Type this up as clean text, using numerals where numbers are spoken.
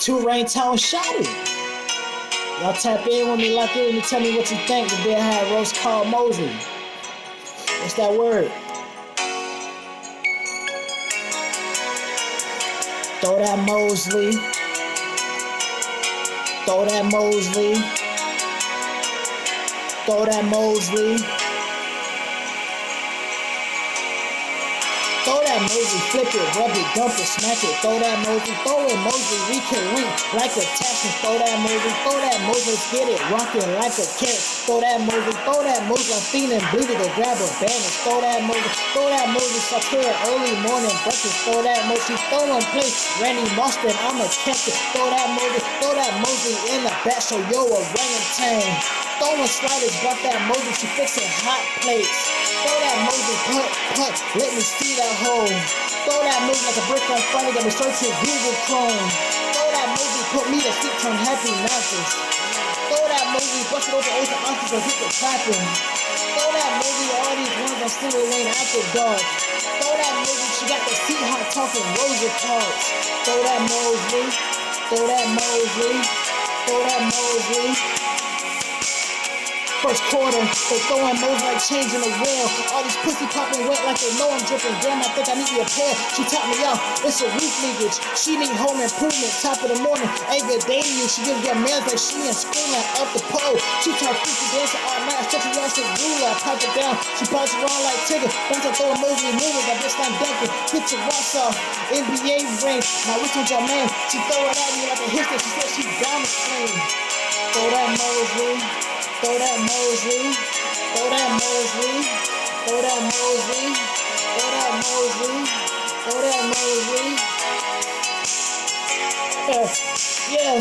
Two Ringtones shot it. Y'all tap in with me, lock in with me, tell me what you think. The bit had roast called moslley. What's that word? Throw that moslley. Throw that moslley. Throw that moslley. Throw that moslley, flip it, rub it, dump it, smack it. Throw that moslley, throw it moslley, we can link like attachments. Throw that moslley, let's get it, rockin' like a carrot. Throw that moslley, I'm feeling bleeding, go grab a bandage. Throw that moslley, saute it early morning breakfast. Throw that moslley, throwing plates, Randy Mustard, I'ma catch it. Throw that moslley in the back, so yo orangutan. Throwing sliders, got that moslley, she fixing hot plates. Throw that moslley, put, let me see that hole. Throw that moslley like a brick on Friday, got me searching Google Chrome. Throw that moslley, put me to sleep, turn happy matches. Throw that moslley, bust it over ocean ounces and hit the clapping. Throw that moslley, all these ones on single lane after dark. Throw that moslley, she got the seat hot talking Rosa Parks. Throw that moslley, throw that moslley, throw that moslley. First quarter, they throwing moslley like changing the wheel. All these pussy popping wet like they know I'm dripping. Damn, I think I need me a pair. She top me off, it's a roof leakage. She need home improvement, top of the morning. Ain't good dating you, she give your mans like she in school and up the pole. She turn freaky dancing all night, stretching around some ruler. I pipe it down, she bounce around like Tigger. Once I throw a moslley moving, that bitch like dunking. Hit your rocks off, NBA ring. Now which one's your man? She throw it at me like a history, she said she down the swing. Throw that moslley. Throw that moslley, throw that moslley, throw that moslley, throw that moslley, throw that moslley. Yeah.